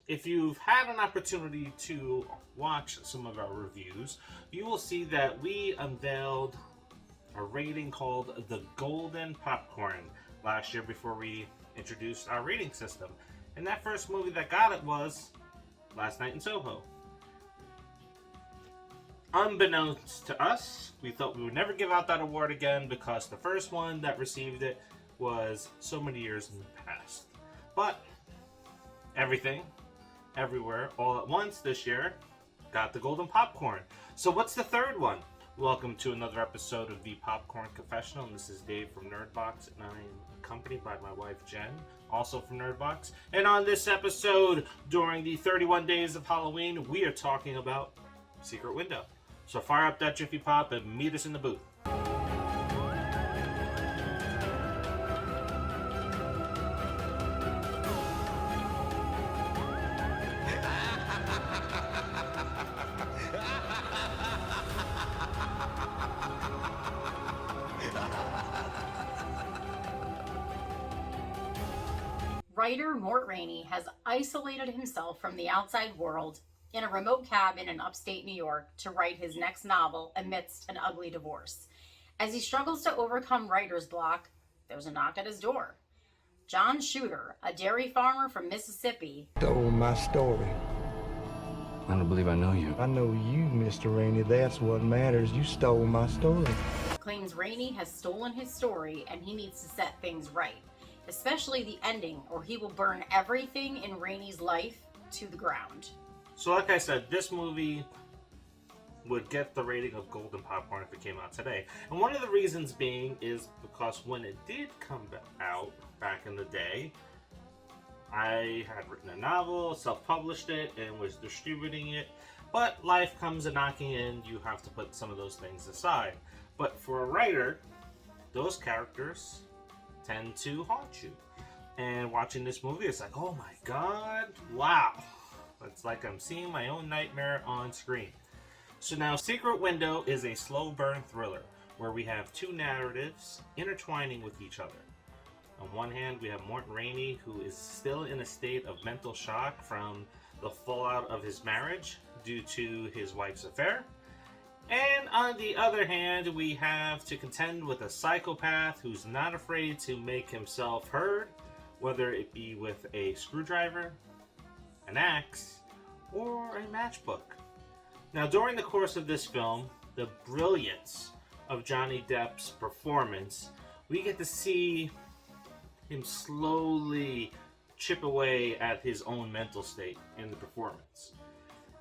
if you've had an opportunity to watch some of our reviews, you will see that we unveiled a rating called the Golden Popcorn last year before we introduced our rating system. And that first movie that got it was Last Night in Soho. Unbeknownst to us, we thought we would never give out that award again because the first one that received it was so many years in the past. But everything, everywhere, all at once this year got the Golden Popcorn. So what's the third one? Welcome to another episode of the Popcorn Confessional. And this is Dave from Nerdbox, and I am accompanied by my wife Jen, also from Nerdbox. And on this episode, during the 31 days of Halloween, we are talking about Secret Window. So fire up that Jiffy Pop and meet us in the booth. Writer Mort Rainey has isolated himself from the outside world in a remote cabin in upstate New York to write his next novel amidst an ugly divorce. As he struggles to overcome writer's block, there's a knock at his door. John Shooter, a dairy farmer from Mississippi, Stole my story. I don't believe I know you. I know you, Mr. Rainey. That's what matters. You stole my story. claims Rainey has stolen his story and he needs to set things right, especially the ending, or he will burn everything in Rainey's life to the ground. So like I said, this movie would get the rating of Golden Popcorn if it came out today. And one of the reasons being is because when it did come out back in the day, I had written a novel, self-published it, and was distributing it. But life comes a knocking and you have to put some of those things aside. But for a writer, those characters tend to haunt you. And watching this movie, it's like, oh my god, wow. It's like I'm seeing my own nightmare on screen. So now, Secret Window is a slow burn thriller where we have two narratives intertwining with each other. On one hand, we have Mort Rainey, who is still in a state of mental shock from the fallout of his marriage due to his wife's affair. And on the other hand, we have to contend with a psychopath who's not afraid to make himself heard, whether it be with a screwdriver, an axe, or a matchbook. Now, during the course of this film, the brilliance of Johnny Depp's performance, we get to see him slowly chip away at his own mental state in the performance.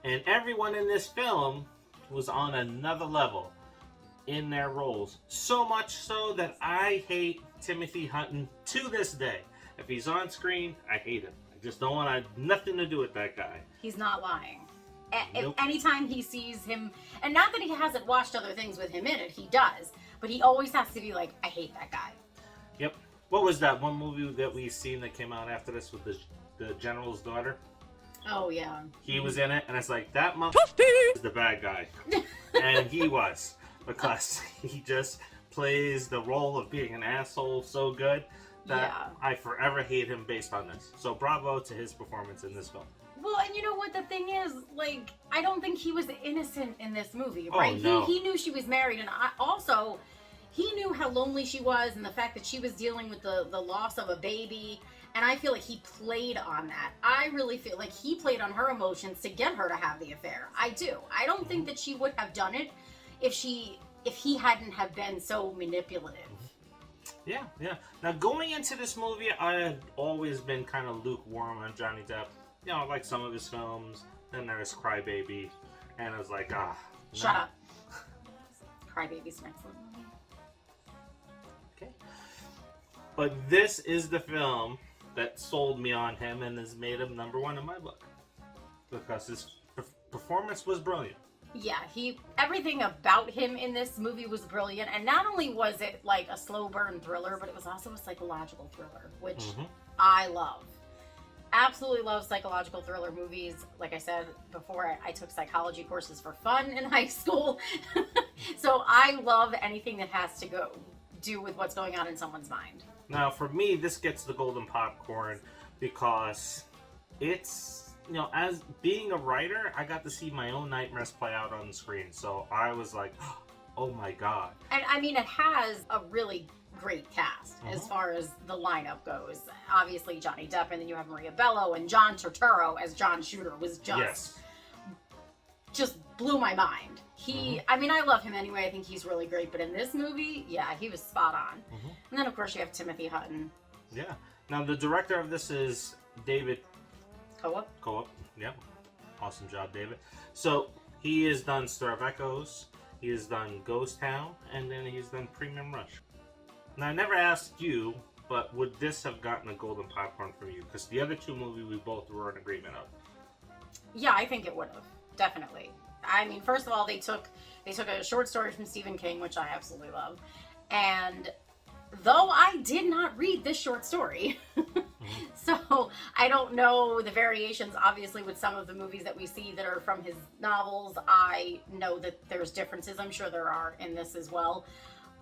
And everyone in this film was on another level in their roles. So much so that I hate Timothy Hutton to this day. If he's on screen, I hate him. I just don't want nothing to do with that guy. He's not lying. Nope. Anytime he sees him, and not that he hasn't watched other things with him in it, he does, but he always has to be like, I hate that guy. Yep. What was that one movie that we seen that came out after this with the general's daughter? Oh, yeah. He was in it, and it's like, that is the bad guy. And he was, because he just plays the role of being an asshole so good that I forever hate him based on this. So bravo to his performance in this film. Well, and you know what the thing is, like, I don't think he was innocent in this movie, right? Oh, no. He knew she was married, and he knew how lonely she was and the fact that she was dealing with the loss of a baby, and I feel like he played on that. I really feel like he played on her emotions to get her to have the affair. I do. I don't think that she would have done it if he hadn't have been so manipulative. Yeah. Now, going into this movie, I had always been kind of lukewarm on Johnny Depp. You know, I like some of his films. Then there's Crybaby, and I was like, Shut up. Crybaby's an excellent movie. Okay. But this is the film that sold me on him and has made him #1 in my book. Because his performance was brilliant. Yeah, everything about him in this movie was brilliant. And not only was it like a slow burn thriller, but it was also a psychological thriller, which I love. Absolutely love psychological thriller movies. Like I said before, I took psychology courses for fun in high school. So I love anything that has to do with what's going on in someone's mind. Now, for me, this gets the Golden Popcorn because it's you know, as being a writer, I got to see my own nightmares play out on the screen. So I was like, oh my god. And I mean, it has a really great cast as far as the lineup goes. Obviously, Johnny Depp, and then you have Maria Bello, and John Turturro as John Shooter was just blew my mind. I mean, I love him anyway. I think he's really great. But in this movie, yeah, he was spot on. And then, of course, you have Timothy Hutton. Yeah. Now, the director of this is David Co-op. Yep. Awesome job, David. So, he has done Stir of Echoes, he has done Ghost Town, and then he's done Premium Rush. Now, I never asked you, but would this have gotten a golden popcorn from you? Because the other two movies we both were in agreement of. Yeah, I think it would have. Definitely. I mean, first of all, they took a short story from Stephen King, which I absolutely love. And though I did not read this short story, so I don't know the variations, obviously, with some of the movies that we see that are from his novels. I know that there's differences. I'm sure there are in this as well.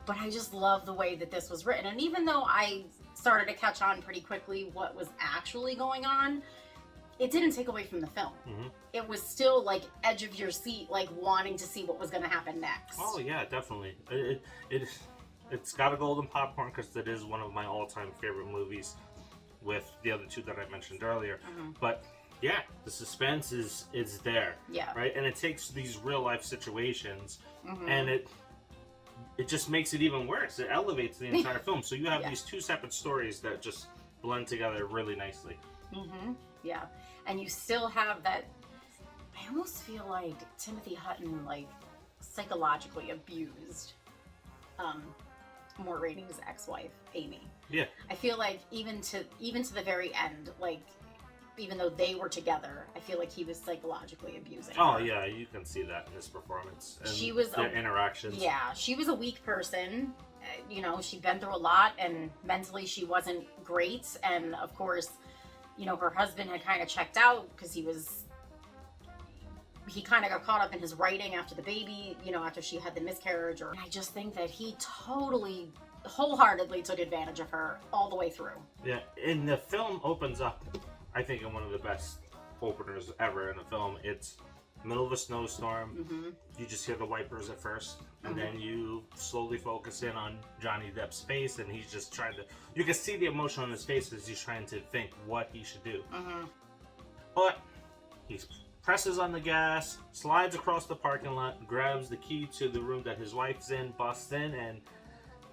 But I just love the way that this was written. And even though I started to catch on pretty quickly what was actually going on, it didn't take away from the film. It was still like edge of your seat, like wanting to see what was going to happen next. Oh yeah, definitely. It's got a golden popcorn because it is one of my all-time favorite movies, with the other two that I mentioned earlier. But yeah, the suspense is there. Yeah. Right, and it takes these real life situations, and it just makes it even worse. It elevates the entire film. So you have these two separate stories that just blend together really nicely. Yeah, and you still have that. I almost feel like Timothy Hutton, like, psychologically abused Maureen's ex-wife, Amy. Yeah. I feel like even to the very end, like, even though they were together, I feel like he was psychologically abusing her. Yeah, you can see that in his performance. And she was their interactions. Yeah, she was a weak person. You know, she'd been through a lot, and mentally she wasn't great. And of course, you know, her husband had kind of checked out because he kind of got caught up in his writing after the baby, you know, after she had the miscarriage. Or I just think that he totally, wholeheartedly took advantage of her all the way through. Yeah, and the film opens up, I think, in one of the best openers ever in a film. It's middle of a snowstorm. You just hear the wipers at first, and then you slowly focus in on Johnny Depp's face, and he's just trying to, you can see the emotion on his face as he's trying to think what he should do. But he presses on the gas, slides across the parking lot, grabs the key to the room that his wife's in, busts in, and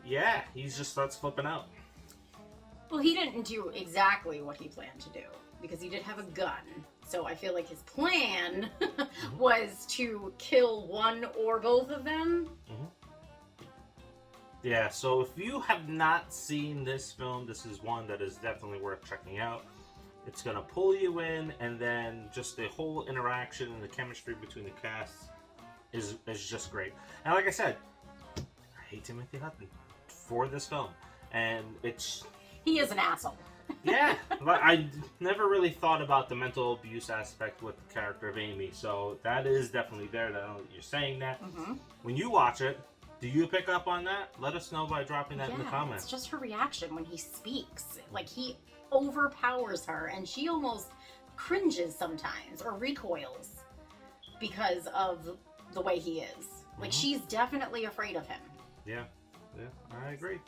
yeah, he just starts flipping out. Well, he didn't do exactly what he planned to do, because he did have a gun. So I feel like his plan was to kill one or both of them. Yeah, so if you have not seen this film, this is one that is definitely worth checking out. It's going to pull you in, and then just the whole interaction and the chemistry between the casts is just great. And like I said, I hate Timothy Hutton for this film. And he is an asshole. Yeah, I never really thought about the mental abuse aspect with the character of Amy, so that is definitely there. That you're saying that. When you watch it, do you pick up on that? Let us know by dropping that in the comments. It's just her reaction when he speaks. Like, he overpowers her, and she almost cringes sometimes or recoils because of the way he is. Like, she's definitely afraid of him. Yeah, I agree.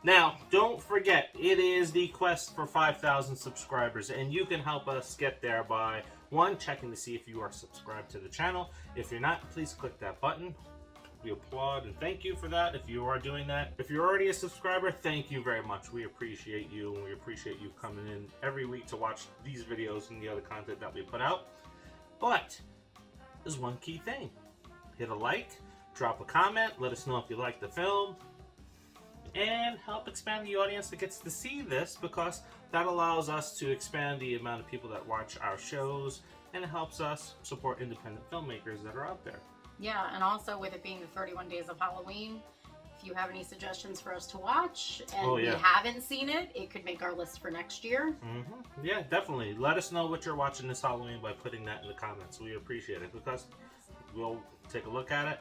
Now, don't forget, it is the quest for 5,000 subscribers, and you can help us get there by, one, checking to see if you are subscribed to the channel. If you're not, please click that button. We applaud and thank you for that if you are doing that. If you're already a subscriber, thank you very much. We appreciate you, and we appreciate you coming in every week to watch these videos and the other content that we put out. But there's one key thing. Hit a like, drop a comment, let us know if you like the film, and help expand the audience that gets to see this, because that allows us to expand the amount of people that watch our shows, and it helps us support independent filmmakers that are out there. Yeah, and also with it being the 31 Days of Halloween, if you have any suggestions for us to watch and we haven't seen it, it could make our list for next year. Yeah, definitely. Let us know what you're watching this Halloween by putting that in the comments. We appreciate it, because we'll take a look at it.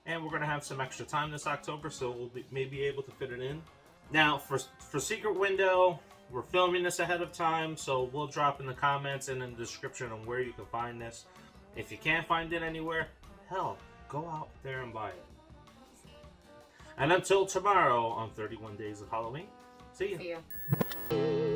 And we're going to have some extra time this October, so we'll may be able to fit it in. Now, for Secret Window, we're filming this ahead of time, so we'll drop in the comments and in the description on where you can find this. If you can't find it anywhere, hell, go out there and buy it. And until tomorrow on 31 Days of Halloween, see ya. See ya.